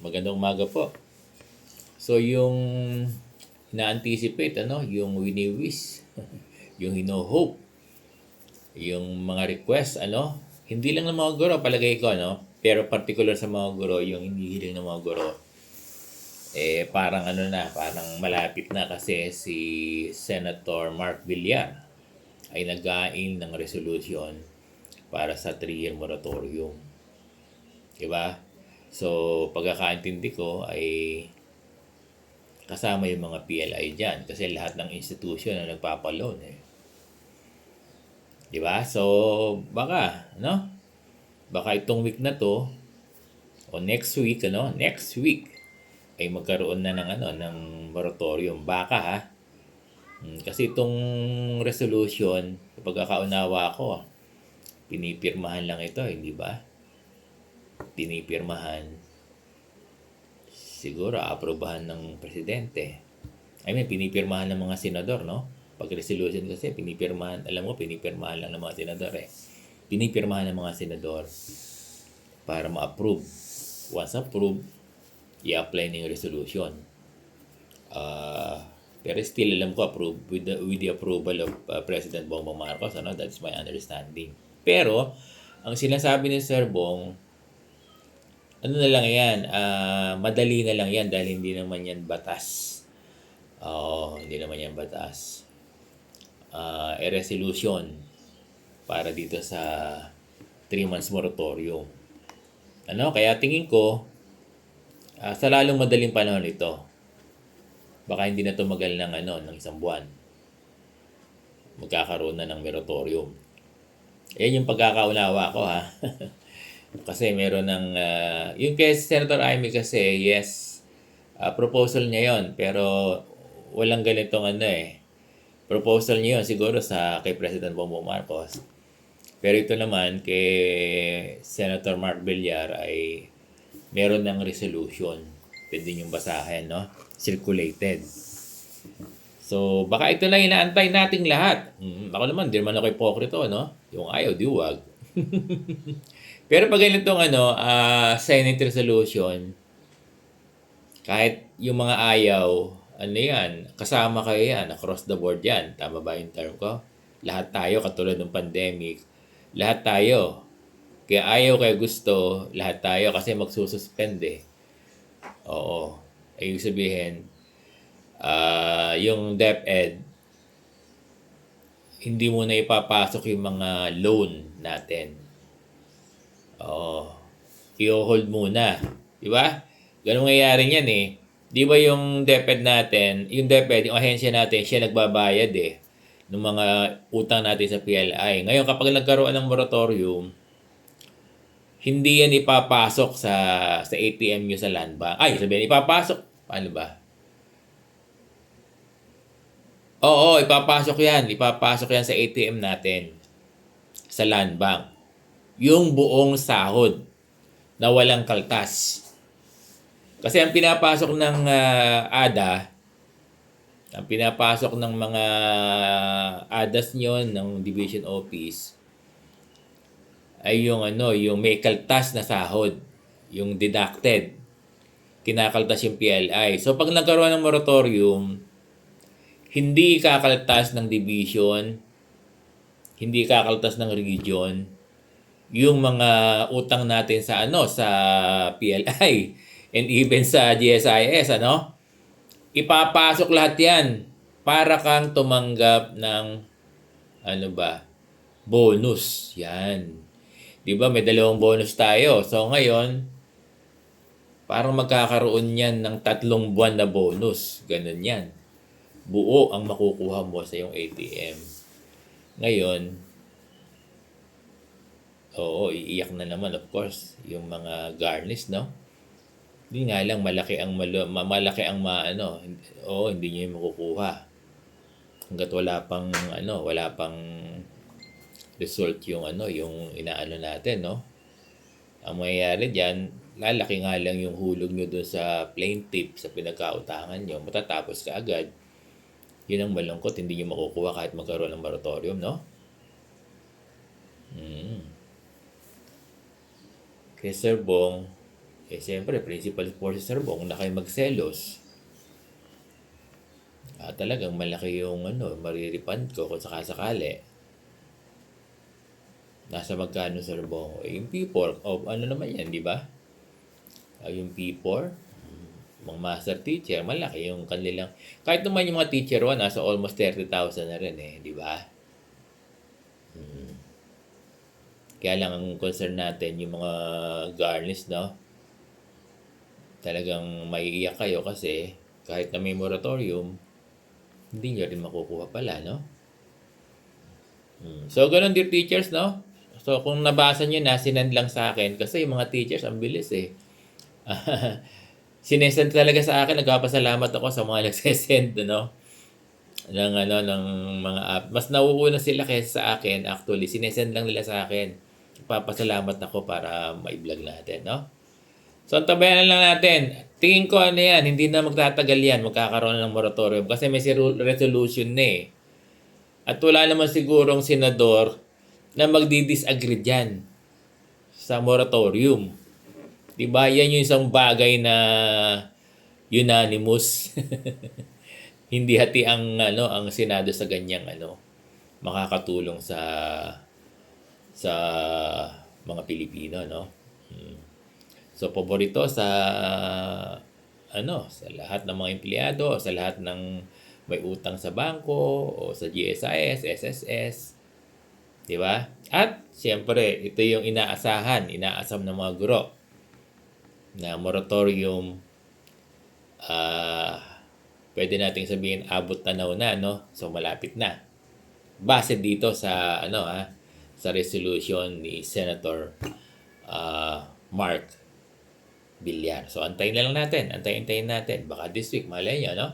Magandang umaga po. So yung ina-anticipate, yung wini-wish, yung hino-hope, yung mga request, hindi lang ng mga guro, palagay ko, pero particular sa mga guro, yung hindi hiling ng mga guro, parang parang malapit na kasi si Senator Mark Villar ay nag-ain ng resolution para sa 3-year moratorium. Diba? So, pagkakaintindi ko ay kasama yung mga PLI dyan kasi lahat ng institution na nagpapaloan Diba? So, baka, Baka itong week na to o next week, next week ay magkaroon na ng moratorium. Baka ha. Kasi itong resolution, pagkakaunawa ko, pinipirmahan lang ito, hindi ba? Pinipirmahan, siguro aprobahan ng presidente. Pinipirmahan ng mga senador, no? Pag resolution kasi, pinipirmahan, alam mo, pinipirmahan lang ng mga senador Pinipirmahan ng mga senador para ma-approve. Once approved, i-apply na yung resolution. Pero still, alam ko, approve with the approval of President Bongbong Marcos, That's my understanding. Pero, ang sinasabi ni Sir Bong, na lang yan, madali na lang yan dahil hindi naman yan batas. Hindi naman yan batas. Resolution para dito sa 3 months moratorium. Kaya tingin ko, sa lalong madaling panahon ito, baka hindi na tumagal ng isang buwan. Magkakaroon na ng moratorium. Yan yung pagkakaunawa ko, ha. Kasi meron ng, yung kay Senator Amy kasi, yes, proposal niya yon pero walang ganitong proposal niya yun siguro kay President Bongbong Marcos. Pero ito naman kay Senator Mark Villar ay meron ng resolution. Pwede niyong basahin, circulated. So, baka ito lang inaantay nating lahat. Ako naman, di naman ako hipokrito, Yung ayaw, di wag. Pero pag ganitong Senate resolution, kahit yung mga ayaw, kasama kayo yan, across the board yan. Tama ba yung term ko? Lahat tayo, katulad ng pandemic, lahat tayo. Kaya ayaw, kaya gusto, lahat tayo kasi magsususpend Oo. Ibig sabihin, yung DepEd, hindi mo na ipapasok yung mga loan natin. I-hold muna. Diba? Ganun nangyayari yan Di ba yung DepEd natin, yung ahensya natin, siya nagbabayad ng mga utang natin sa PLI. Ngayon, kapag nagkaroon ng moratorium, hindi yan ipapasok sa ATM nyo sa land bank. Sabihin, ipapasok. Paano ba? Oo, ipapasok yan. Ipapasok yan sa ATM natin. Sa land bank. Yung buong sahod na walang kaltas. Kasi ang pinapasok ng ADA, ang pinapasok ng mga ADAS nyo, ng Division Office, ay yung may kaltas na sahod. Yung deducted. Kinakaltas yung PLI. So, pag nagkaroon ng moratorium, hindi kakaltas ng division, hindi kakaltas ng region, yung mga utang natin sa sa PLI and even sa GSIS, ipapasok lahat yan para kang tumanggap ng bonus. Yan. 'Di ba? May 2 bonus tayo. So ngayon, parang magkakaroon yan ng 3 buwan na bonus. Ganun yan. Buo ang makukuha mo sa iyong ATM. Ngayon, iiyak na naman, of course, yung mga garnish, Hindi nga lang malaki ang hindi niyo makukuha. Hangga't wala pang result yung yung inaano natin, Ang mangyayari diyan, lalaki nga lang yung hulog nyo doon sa plaintiff sa pinagkautangan nyo, matatapos ka agad. Yun ang malungkot, hindi nyo makukuha kahit magkaroon ng moratorium, Kay Sir Bong, Siyempre, principal enforcer mo, kung na kayo magselos, talagang malaki yung marirepand ko kung sakasakali. Nasa magkano, Sir Bong? Yung P4, ano naman yan, di ba? Yung P4, mga master teacher, malaki yung kanilang, kahit naman yung mga teacher 1, nasa almost 30,000 na rin di ba? Kaya lang ang concern natin, yung mga garnish, no? Talagang maiiyak kayo kasi kahit na may moratorium, hindi nyo rin makukuha pala, no? So, ganun dear teachers, no? So, kung nabasa nyo na, sinend lang sa akin kasi yung mga teachers, ang bilis sinesend talaga sa akin, nagpapasalamat ako sa mga nagsesend, no? Ng mga app. Mas nauuna sila kaysa sa akin, actually. Sinesend lang nila sa akin. Nagpapasalamat ako para ma-vlog natin, no? So, tabayan lang natin. Tingin ko yan, hindi na magtatagal yan, magkakaroon ng moratorium kasi may resolution na At wala naman sigurong senador na magdi-disagree dyan sa moratorium. Diba? Yan yung isang bagay na unanimous. Hindi hati ang Senado sa ganyang makakatulong sa mga Pilipino, no? So, paborito sa lahat ng mga empleyado, sa lahat ng may utang sa bangko o sa GSIS, SSS, di ba? At siyempre, ito yung inaasam ng mga guro na moratorium, pwede nating sabihin abot tanaw na, no? So malapit na. Base dito sa sa resolution ni Senator Mark Villar. So antayin na lang natin. Antayin natin. Baka this week, malay nyo, no?